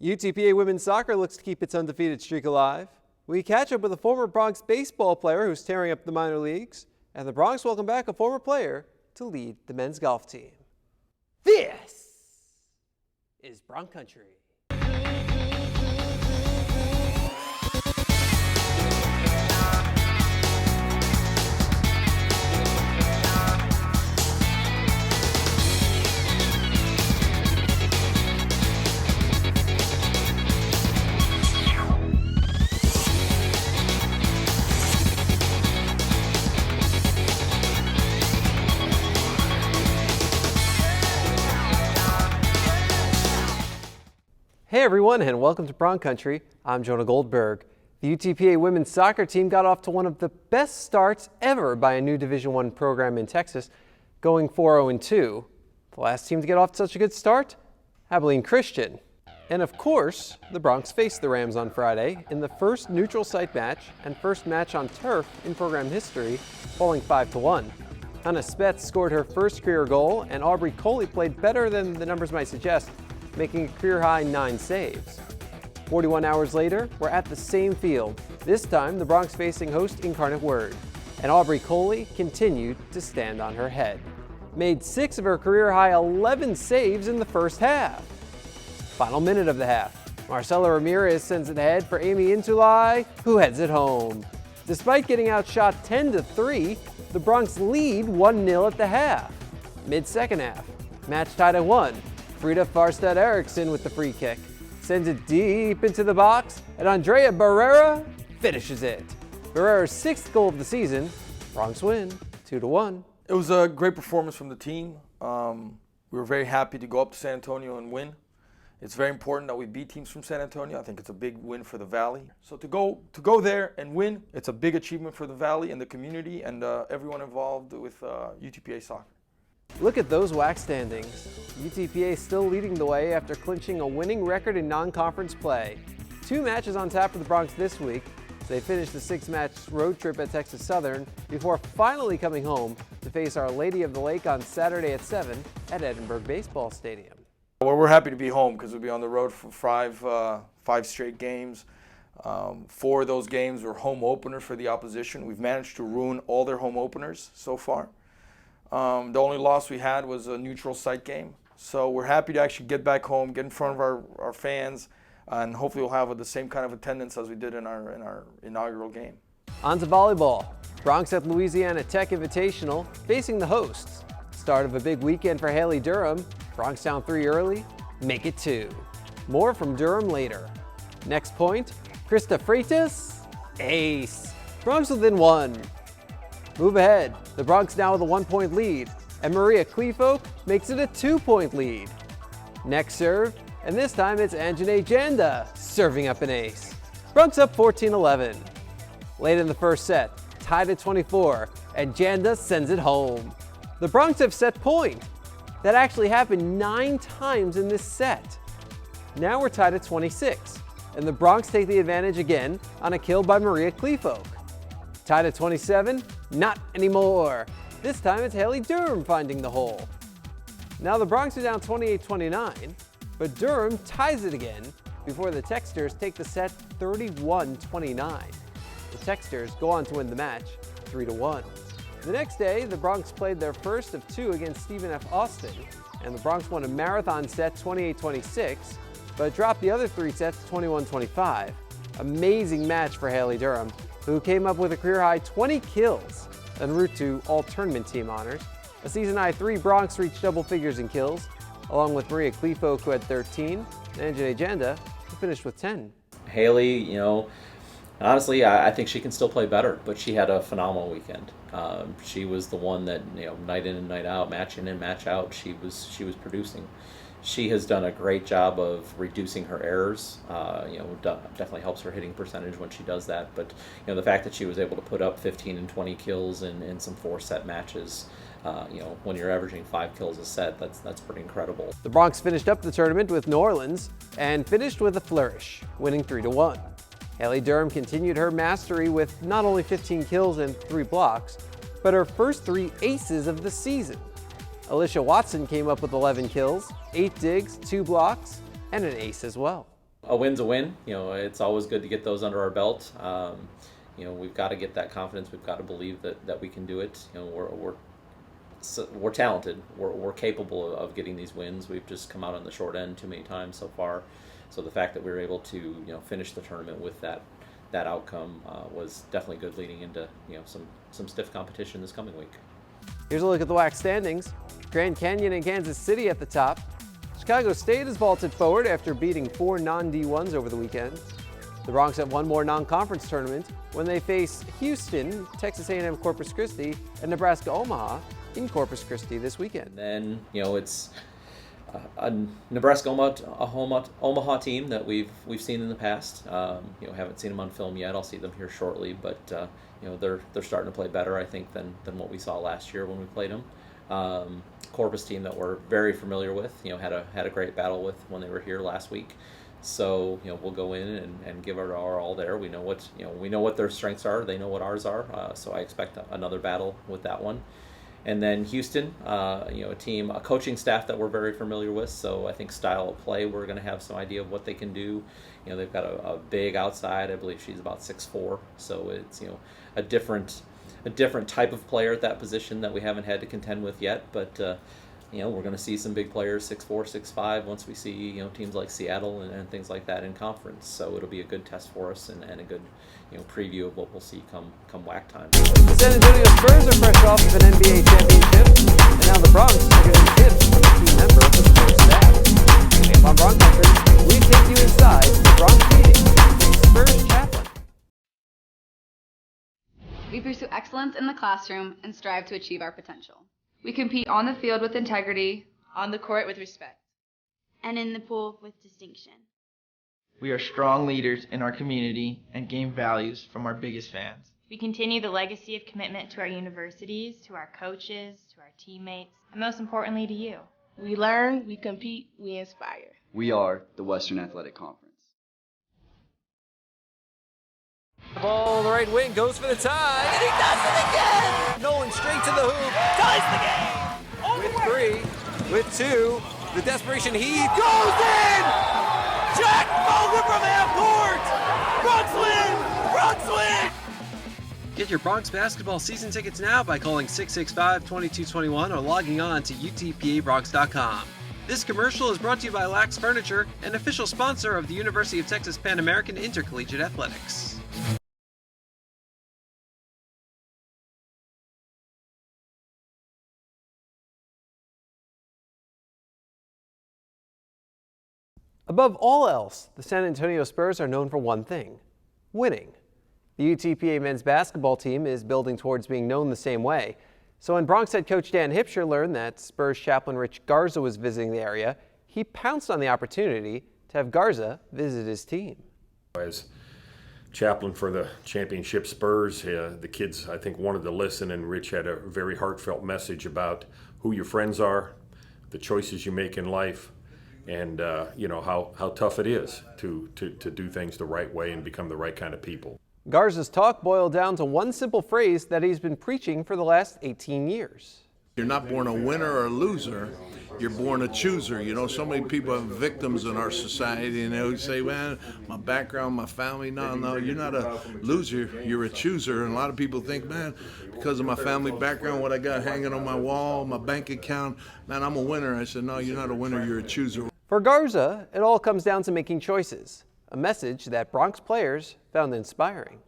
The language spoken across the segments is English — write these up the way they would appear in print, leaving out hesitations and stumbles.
UTPA women's soccer looks to keep its undefeated streak alive. We catch up with a former Bronx baseball player who's tearing up the minor leagues, and the Bronx welcome back a former player to lead the men's golf team. This is Bronc Country. Hey everyone, and welcome to Bronc Country. I'm Jonah Goldberg. The UTPA women's soccer team got off to one of the best starts ever by a new Division I program in Texas, going 4-0-2. The last team to get off to such a good start? Abilene Christian. And of course, the Bronx faced the Rams on Friday in the first neutral site match and first match on turf in program history, falling 5-1. Hannah Sept scored her first career goal, and Aubrey Coley played better than the numbers might suggest, making a career-high 9 saves. 41 hours later, we're at the same field, this time the Bronx facing host Incarnate Word, and Aubrey Coley continued to stand on her head. Made 6 of her career-high 11 saves in the first half. Final minute of the half, Marcela Ramirez sends it ahead for Amy Intulai, who heads it home. Despite getting outshot 10-3, the Bronx lead 1-0 at the half. Mid-second half, match tied at 1. Frida Farstad Eriksson with the free kick, sends it deep into the box, and Andrea Barrera finishes it. Barrera's 6th goal of the season. Bronx win, 2-1. It was a great performance from the team. We were very happy to go up to San Antonio and win. It's very important that we beat teams from San Antonio. I think it's a big win for the Valley. So to go there and win, it's a big achievement for the Valley and the community and everyone involved with UTPA soccer. Look at those WAC standings. UTPA still leading the way after clinching a winning record in non-conference play. 2 matches on tap for the Bronx this week. They finished the 6-match road trip at Texas Southern before finally coming home to face Our Lady of the Lake on Saturday at 7 at Edinburg Baseball Stadium. Well, we're happy to be home because we'll be on the road for five straight games. 4 of those games were home openers for the opposition. We've managed to ruin all their home openers so far. The only loss we had was a neutral site game. So we're happy to actually get back home, get in front of our fans, and hopefully we'll have the same kind of attendance as we did in our inaugural game. On to volleyball. Bronx at Louisiana Tech Invitational facing the hosts. Start of a big weekend for Haley Durham. Bronx down 3 early, make it 2. More from Durham later. Next point, Krista Freitas, ace. Bronx within 1. Move ahead, the Bronx now with a 1-point lead, and Maria Kleefolk makes it a 2-point lead. Next serve, and this time it's Anjane Janda serving up an ace. Bronx up 14-11. Late in the first set, tied at 24, and Janda sends it home. The Bronx have set point. That actually happened 9 times in this set. Now we're tied at 26, and the Bronx take the advantage again on a kill by Maria Kleefolk. Tied at 27, not anymore. This time it's Haley Durham finding the hole. Now the Bronx are down 28-29, but Durham ties it again before the Texters take the set 31-29. The Texters go on to win the match 3-1. The next day, the Bronx played their first of 2 against Stephen F. Austin, and the Bronx won a marathon set 28-26, but dropped the other 3 sets 21-25. Amazing match for Haley Durham, who came up with a career-high 20 kills en route to all-tournament team honors. A season-high 3 Bronx reached double figures in kills, along with Maria Kleefolk, who had 13, and Anjane Janda, who finished with 10. Haley, honestly, I think she can still play better, but she had a phenomenal weekend. She was the one that, night in and night out, match in and match out, she was producing. She has done a great job of reducing her errors. Definitely helps her hitting percentage when she does that. But the fact that she was able to put up 15 and 20 kills in some 4-set matches, when you're averaging 5 kills a set, that's pretty incredible. The Bronx finished up the tournament with New Orleans and finished with a flourish, winning 3-1. Haley Durham continued her mastery with not only 15 kills and 3 blocks, but her first 3 aces of the season. Willie Watson came up with 11 kills, 8 digs, 2 blocks, and an ace as well. A win's a win. It's always good to get those under our belt. We've got to get that confidence. We've got to believe that we can do it. We're talented. We're capable of getting these wins. We've just come out on the short end too many times so far. So the fact that we were able to finish the tournament with that outcome was definitely good leading into some stiff competition this coming week. Here's a look at the WAC standings. Grand Canyon and Kansas City at the top. Chicago State has vaulted forward after beating 4 non-D1s over the weekend. The Broncs have one more non-conference tournament when they face Houston, Texas A&M Corpus Christi, and Nebraska Omaha in Corpus Christi this weekend. And then it's a Nebraska Omaha team that we've seen in the past. Haven't seen them on film yet. I'll see them here shortly, but they're starting to play better, I think, than what we saw last year when we played them. Corpus team that we're very familiar with, had a great battle with when they were here last week. So we'll go in and give it our all there. We know what their strengths are. They know what ours are. So I expect another battle with that one. And then Houston, a coaching staff that we're very familiar with. So I think style of play, we're going to have some idea of what they can do. They've got a big outside. I believe she's about 6'4". So it's a different type of player at that position that we haven't had to contend with yet. But we're going to see some big players, 6'4", 6'5", once we see teams like Seattle and things like that in conference. So it'll be a good test for us and a good preview of what we'll see come WAC time. The San Antonio Spurs are fresh off of an NBA championship, and now the Broncs are getting tips from a key member of the Spurs staff. Hey, on Bronc Country, we take you inside the Bronc meeting with Spurs Chaplain. We pursue excellence in the classroom and strive to achieve our potential. We compete on the field with integrity, on the court with respect, and in the pool with distinction. We are strong leaders in our community and gain values from our biggest fans. We continue the legacy of commitment to our universities, to our coaches, to our teammates, and most importantly to you. We learn, we compete, we inspire. We are the Western Athletic Conference. The ball on the right wing goes for the tie, and he does it again! Nolan straight to the hoop, ties the game! With 3, with 2, the desperation heave goes in! Jack Bogan from half court! Broncs win! Broncs win! Get your Broncs basketball season tickets now by calling 665-2221 or logging on to UTPABroncs.com. This commercial is brought to you by Lax Furniture, an official sponsor of the University of Texas Pan American Intercollegiate Athletics. Above all else, the San Antonio Spurs are known for one thing: winning. The UTPA men's basketball team is building towards being known the same way. So when Broncs head coach Dan Hipscher learned that Spurs chaplain Rich Garza was visiting the area, he pounced on the opportunity to have Garza visit his team. As chaplain for the championship Spurs, the kids, I think, wanted to listen, and Rich had a very heartfelt message about who your friends are, the choices you make in life, and how tough it is to do things the right way and become the right kind of people. Garza's talk boiled down to one simple phrase that he's been preaching for the last 18 years. You're not born a winner or a loser, you're born a chooser. So many people are victims in our society, and they always say, man, my background, my family. No, you're not a loser, you're a chooser. And a lot of people think, man, because of my family background, what I got hanging on my wall, my bank account, man, I'm a winner. I said, no, you're not a winner, you're a chooser. For Garza, it all comes down to making choices, a message that Broncs players found inspiring.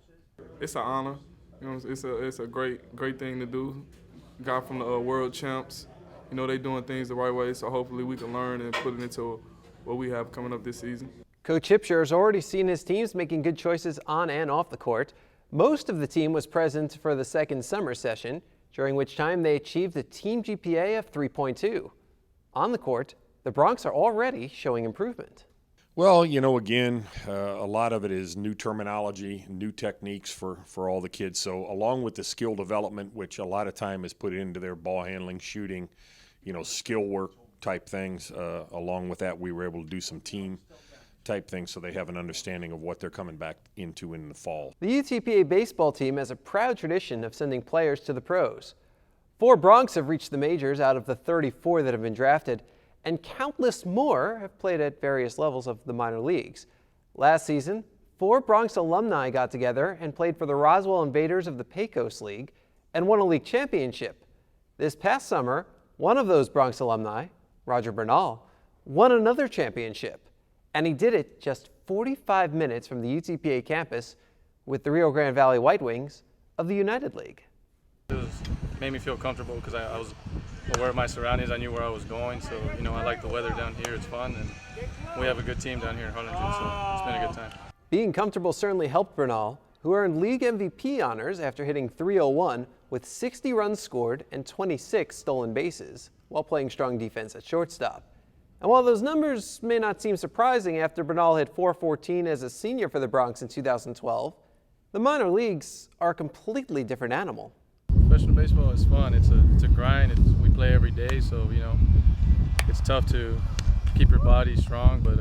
It's an honor. It's a great thing to do. Got from the world champs. They doing things the right way, so hopefully we can learn and put it into what we have coming up this season. Coach Hipscher has already seen his teams making good choices on and off the court. Most of the team was present for the second summer session, during which time they achieved a team GPA of 3.2. On the court, the Broncs are already showing improvement. Well, again, a lot of it is new terminology, new techniques for all the kids. So along with the skill development, which a lot of time is put into their ball handling, shooting, skill work type things, along with that, we were able to do some team type things so they have an understanding of what they're coming back into in the fall. The UTPA baseball team has a proud tradition of sending players to the pros. 4 Broncs have reached the majors out of the 34 that have been drafted, and countless more have played at various levels of the minor leagues. Last season, 4 Bronx alumni got together and played for the Roswell Invaders of the Pecos League and won a league championship. This past summer, one of those Bronx alumni, Roger Bernal, won another championship, and he did it just 45 minutes from the UTPA campus with the Rio Grande Valley White Wings of the United League. It made me feel comfortable because I was aware of my surroundings. I knew where I was going, so I like the weather down here. It's fun, and we have a good team down here in Huntington, so it's been a good time. Being comfortable certainly helped Bernal, who earned league MVP honors after hitting .301 with 60 runs scored and 26 stolen bases while playing strong defense at shortstop. And while those numbers may not seem surprising after Bernal hit .414 as a senior for the Bronx in 2012, the minor leagues are a completely different animal. Professional baseball is fun. It's a grind. We play every day, so it's tough to keep your body strong, but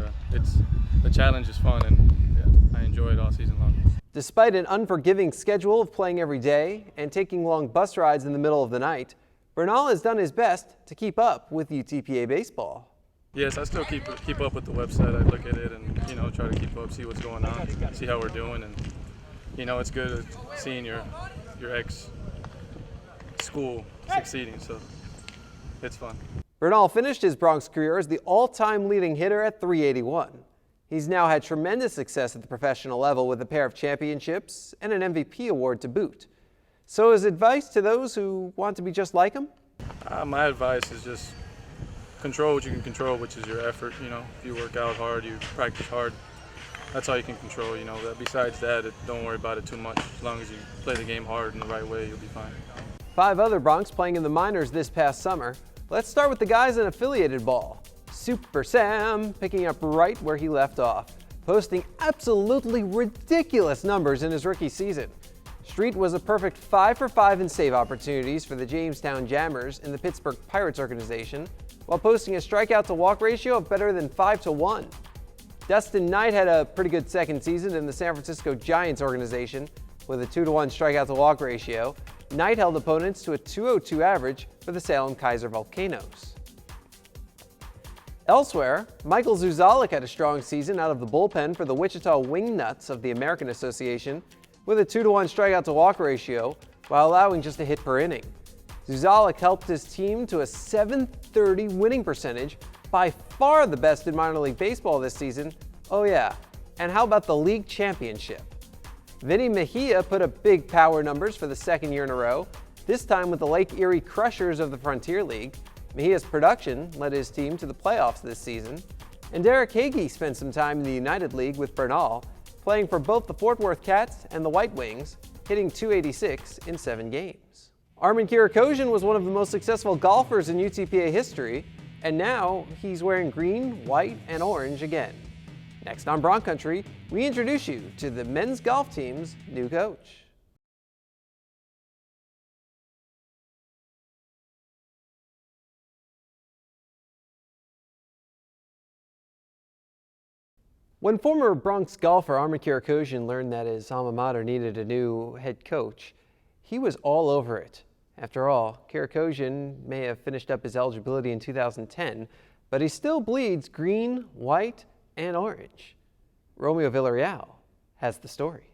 the challenge is fun, and I enjoy it all season long. Despite an unforgiving schedule of playing every day and taking long bus rides in the middle of the night, Bernal has done his best to keep up with UTPA baseball. Yes, I still keep up with the website. I look at it and try to keep up, see what's going on, see how we're doing, and it's good seeing your ex school succeeding, so it's fun. Bernal finished his Bronx career as the all-time leading hitter at .381. He's now had tremendous success at the professional level with a pair of championships and an MVP award to boot. So his advice to those who want to be just like him? My advice is just control what you can control, which is your effort. If you work out hard, you practice hard, that's all you can control. Besides that, don't worry about it too much. As long as you play the game hard in the right way, you'll be fine. 5 other Bronx playing in the minors this past summer. Let's start with the guys in affiliated ball. Super Sam picking up right where he left off, posting absolutely ridiculous numbers in his rookie season. Street was a perfect 5 for 5 in save opportunities for the Jamestown Jammers in the Pittsburgh Pirates organization, while posting a strikeout to walk ratio of better than 5-1. Dustin Knight had a pretty good second season in the San Francisco Giants organization with a 2-1 strikeout to walk ratio. Knight held opponents to a .202 average for the Salem Kaiser Volcanoes. Elsewhere, Michael Zuzalik had a strong season out of the bullpen for the Wichita Wingnuts of the American Association with a 2-1 strikeout to walk ratio while allowing just a hit per inning. Zuzalik helped his team to a .730 winning percentage, by far the best in minor league baseball this season. Oh yeah, and how about the league championship? Vinny Mejia put up big power numbers for the second year in a row, this time with the Lake Erie Crushers of the Frontier League. Mejia's production led his team to the playoffs this season. And Derek Hagee spent some time in the United League with Bernal, playing for both the Fort Worth Cats and the White Wings, hitting .286 in 7 games. Armen Kirakossian was one of the most successful golfers in UTPA history, and now he's wearing green, white, and orange again. Next on Bronc Country, we introduce you to the men's golf team's new coach. When former Bronx golfer Armen Kirakossian learned that his alma mater needed a new head coach, he was all over it. After all, Kirakossian may have finished up his eligibility in 2010, but he still bleeds green, white, and orange. Romeo Villarreal has the story.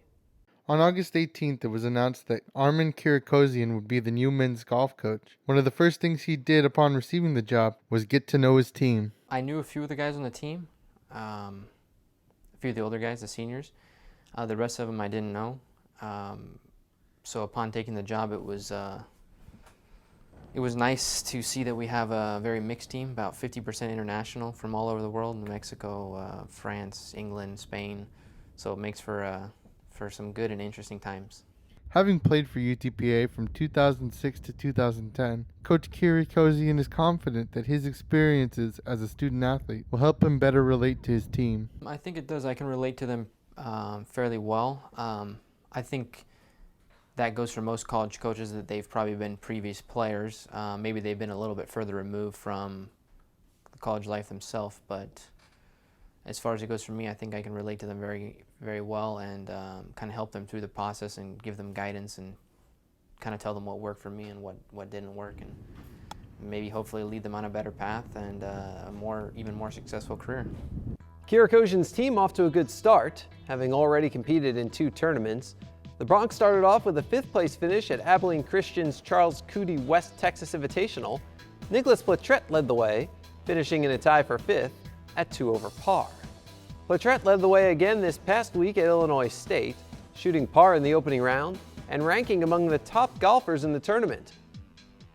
On August 18th, it was announced that Armen Kirakossian would be the new men's golf coach. One of the first things he did upon receiving the job was get to know his team. I knew a few of the guys on the team, a few of the older guys, the seniors. The rest of them I didn't know. So upon taking the job, it was nice to see that we have a very mixed team, about 50% international from all over the world, Mexico, France, England, Spain. So it makes for some good and interesting times. Having played for UTPA from 2006 to 2010, Coach Kirakossian is confident that his experiences as a student athlete will help him better relate to his team. I think it does. I can relate to them fairly well. I think that goes for most college coaches, that they've probably been previous players. Maybe they've been a little bit further removed from the college life themselves, but as far as it goes for me, I think I can relate to them very, very well and kind of help them through the process and give them guidance and kind of tell them what worked for me and what didn't work, and maybe hopefully lead them on a better path and a even more successful career. Kirakossian's team off to a good start, having already competed in 2 tournaments. The Broncs started off with a 5th place finish at Abilene Christian's Charles Cootie West Texas Invitational. Nicholas Platret led the way, finishing in a tie for 5th at 2 over par. Platret led the way again this past week at Illinois State, shooting par in the opening round and ranking among the top golfers in the tournament.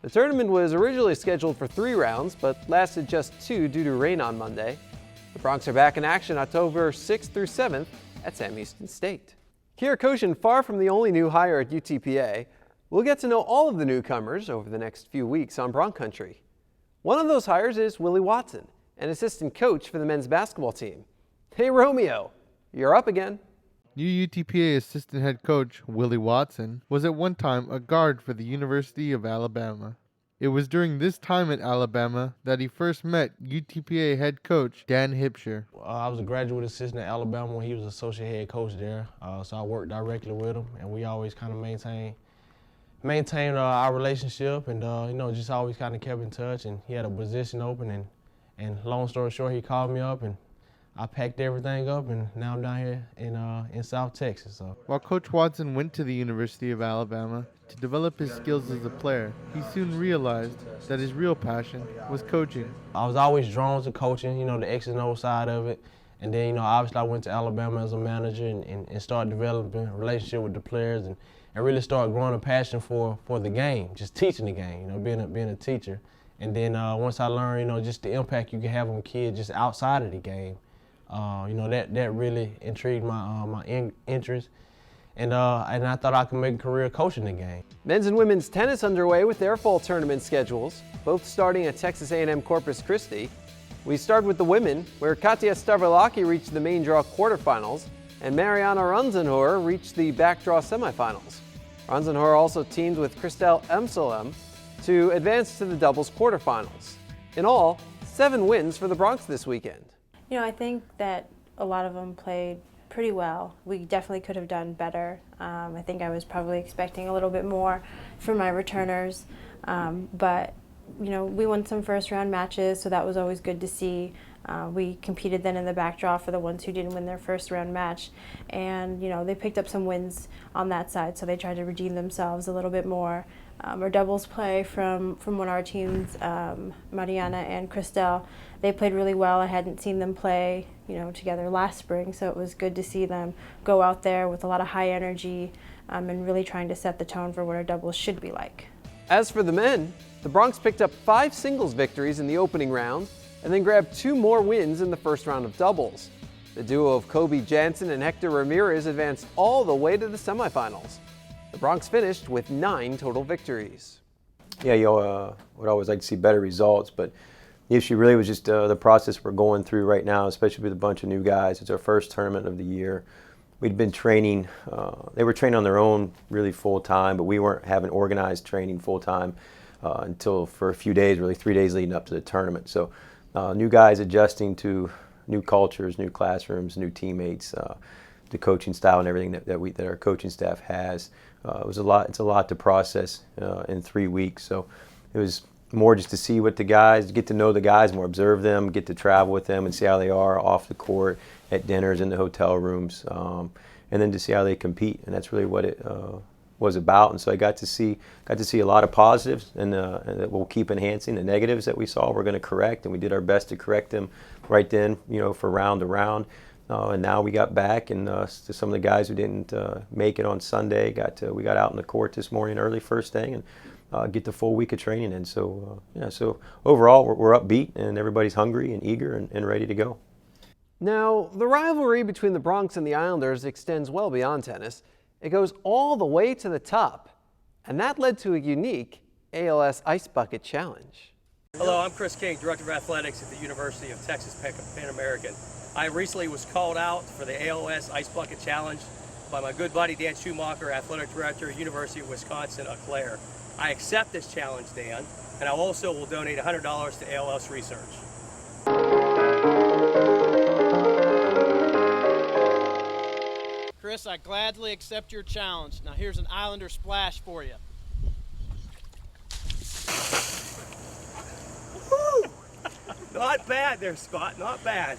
The tournament was originally scheduled for 3 rounds, but lasted just 2 due to rain on Monday. The Broncs are back in action October 6th through 7th at Sam Houston State. Kirakossian, far from the only new hire at UTPA, we'll get to know all of the newcomers over the next few weeks on Bronc Country. One of those hires is Willie Watson, an assistant coach for the men's basketball team. Hey Romeo, you're up again. New UTPA assistant head coach Willie Watson was at one time a guard for the University of Alabama. It was during this time at Alabama that he first met UTPA head coach Dan Hipsher. I was a graduate assistant at Alabama when he was associate head coach there, so I worked directly with him, and we always kind of maintained our relationship, and just always kind of kept in touch. And he had a position open, and long story short, he called me up, and I packed everything up, and now I'm down here in South Texas. So. While Coach Watson went to the University of Alabama to develop his skills as a player, he soon realized that his real passion was coaching. I was always drawn to coaching, the X and O side of it. And then, obviously I went to Alabama as a manager and started developing a relationship with the players and really started growing a passion for the game, just teaching the game, being a teacher. And then once I learned, just the impact you can have on kids just outside of the game, that really intrigued my interest, and I thought I could make a career coaching the game. Men's and women's tennis underway with their fall tournament schedules, both starting at Texas A&M Corpus Christi. We start with the women, where Katja Stavrolaki reached the main draw quarterfinals, and Mariana Ranzenhor reached the back draw semifinals. Ranzenhor also teamed with Christelle Emsalem to advance to the doubles quarterfinals. In all, 7 wins for the Broncs this weekend. I think that a lot of them played pretty well. We definitely could have done better. I think I was probably expecting a little bit more from my returners, but we won some first round matches, so that was always good to see. We competed then in the back draw for the ones who didn't win their first round match, and they picked up some wins on that side, so they tried to redeem themselves a little bit more. Our doubles play from one of our teams, Mariana and Christelle, they played really well. I hadn't seen them play together last spring, so it was good to see them go out there with a lot of high energy and really trying to set the tone for what our doubles should be like. As for the men, the Broncs picked up 5 singles victories in the opening round and then grabbed 2 more wins in the first round of doubles. The duo of Kobe Jansen and Hector Ramirez advanced all the way to the semifinals. The Broncs finished with 9 total victories. Yeah, would always like to see better results, but the issue really was just the process we're going through right now, especially with a bunch of new guys. It's our first tournament of the year. We'd been training, they were training on their own really full time, but we weren't having organized training full time until for a few days, really 3 days leading up to the tournament. So new guys adjusting to new cultures, new classrooms, new teammates, the coaching style and everything that our coaching staff has. It's a lot to process in 3 weeks. So it was more just to see what the guys, get to know the guys more, observe them, get to travel with them and see how they are off the court, at dinners, in the hotel rooms, and then to see how they compete. And that's really what it was about. And so I got to see a lot of positives, and that we'll keep enhancing. The negatives that we saw we're going to correct, and we did our best to correct them right then, for round to round. And now we got back, and to some of the guys who didn't make it on Sunday, we got out in the court this morning early first thing, and get the full week of training in. So so overall we're upbeat, and everybody's hungry and eager and ready to go. Now, the rivalry between the Broncs and the Islanders extends well beyond tennis. It goes all the way to the top, and that led to a unique ALS Ice Bucket Challenge. Hello, I'm Chris King, Director of Athletics at the University of Texas Pan American. I recently was called out for the ALS Ice Bucket Challenge by my good buddy Dan Schumacher, Athletic Director, University of Wisconsin, Eau Claire. I accept this challenge, Dan, and I also will donate $100 to ALS research. Chris, I gladly accept your challenge. Now here's an Islander splash for you. Not bad there, Scott, not bad.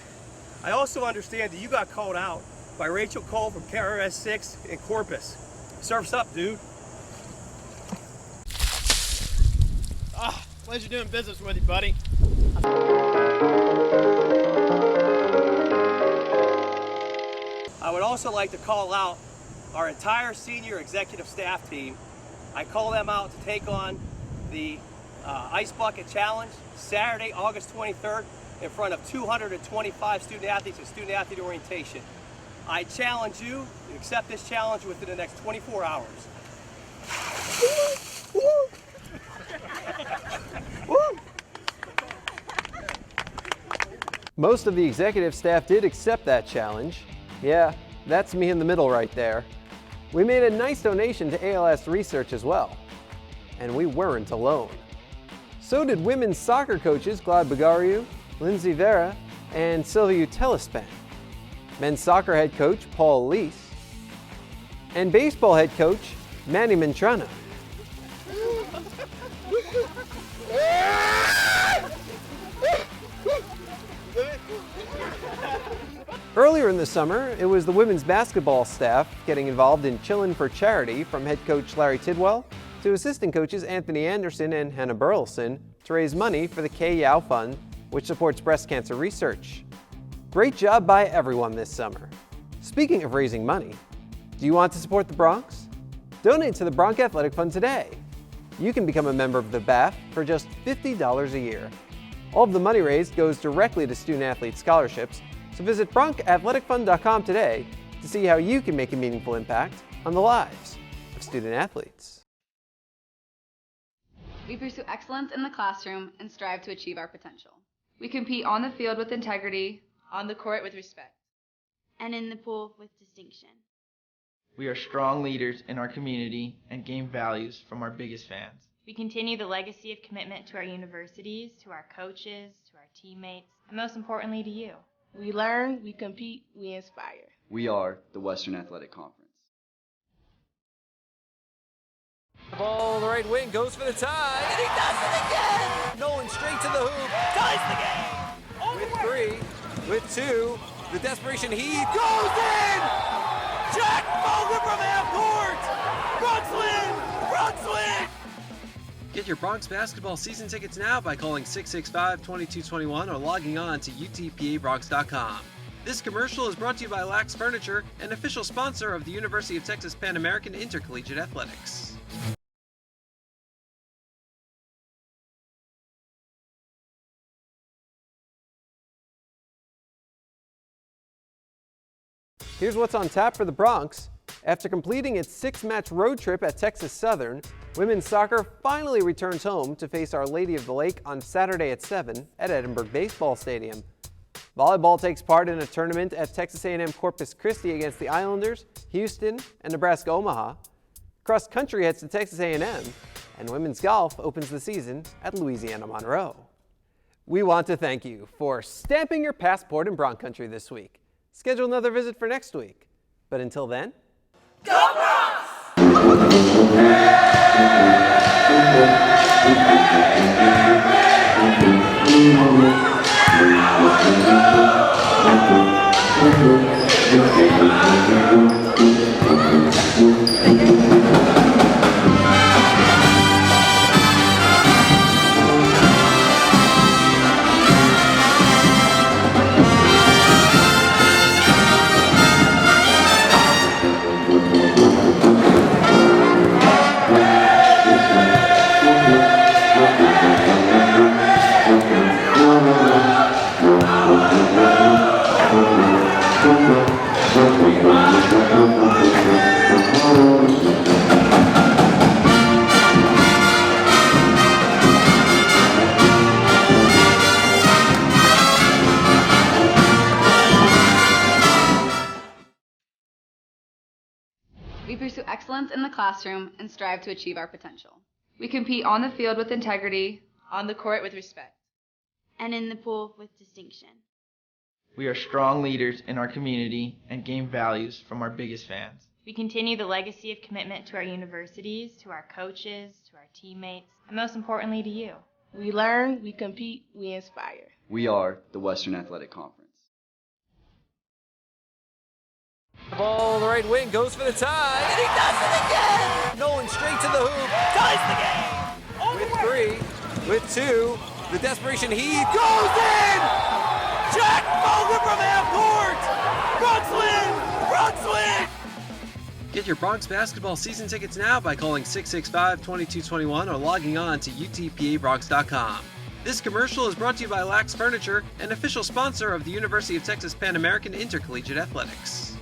I also understand that you got called out by Rachel Cole from KRS 6 in Corpus. Surf's up, dude. Pleasure doing business with you, buddy. I would also like to call out our entire senior executive staff team. I call them out to take on the Ice Bucket Challenge Saturday, August 23rd in front of 225 student athletes and student athlete orientation. I challenge you to accept this challenge within the next 24 hours. Most of the executive staff did accept that challenge. Yeah, that's me in the middle right there. We made a nice donation to ALS research as well. And we weren't alone. So did women's soccer coaches Glad Bagariou, Lindsay Vera, and Sylvia Telespan. Men's soccer head coach Paul Leese. And baseball head coach Manny Mintrana. Earlier in the summer, it was the women's basketball staff getting involved in Chillin' for Charity, from head coach Larry Tidwell to assistant coaches Anthony Anderson and Hannah Burleson, to raise money for the Kay Yao Fund, which supports breast cancer research. Great job by everyone this summer. Speaking of raising money, do you want to support the Broncs? Donate to the Bronc Athletic Fund today. You can become a member of the BAF for just $50 a year. All of the money raised goes directly to student athlete scholarships, so visit BroncAthleticFund.com today to see how you can make a meaningful impact on the lives of student athletes. We pursue excellence in the classroom and strive to achieve our potential. We compete on the field with integrity, On the court with respect. And in the pool with distinction. We are strong leaders in our community and gain values from our biggest fans. We continue the legacy of commitment to our universities, to our coaches, to our teammates, and most importantly to you. We learn, we compete, we inspire. We are the Western Athletic Conference. The ball on the right wing goes for the tie, and he does it again! Nolan straight to the hoop, ties the game! With 3, with 2, the desperation heave goes in! Jack Mulder from half court! Bronx win! Get your Bronx basketball season tickets now by calling 665-2221 or logging on to UTPABronx.com. This commercial is brought to you by Lax Furniture, an official sponsor of the University of Texas Pan American Intercollegiate Athletics. Here's what's on tap for the Broncs. After completing its 6-match road trip at Texas Southern, women's soccer finally returns home to face Our Lady of the Lake on Saturday at 7 at Edinburg Baseball Stadium. Volleyball takes part in a tournament at Texas A&M Corpus Christi against the Islanders, Houston, and Nebraska Omaha. Cross country heads to Texas A&M, and women's golf opens the season at Louisiana Monroe. We want to thank you for stamping your passport in Bronc Country this week. Schedule another visit for next week. But until then, Go Bronx! We pursue excellence in the classroom and strive to achieve our potential. We compete on the field with integrity, On the court with respect. And in the pool with distinction. We are strong leaders in our community and gain values from our biggest fans. We continue the legacy of commitment to our universities, to our coaches, to our teammates, and most importantly to you. We learn, we compete, we inspire. We are the Western Athletic Conference. Ball on the right wing, goes for the tie, and he does it again! Nolan straight to the hoop, ties the game! With 3, with 2, the desperation heave goes in! Jack Bowler from half court! Bronx win! Bronx win! Get your Bronx basketball season tickets now by calling 665-2221 or logging on to UTPABronx.com. This commercial is brought to you by Lax Furniture, an official sponsor of the University of Texas Pan American Intercollegiate Athletics.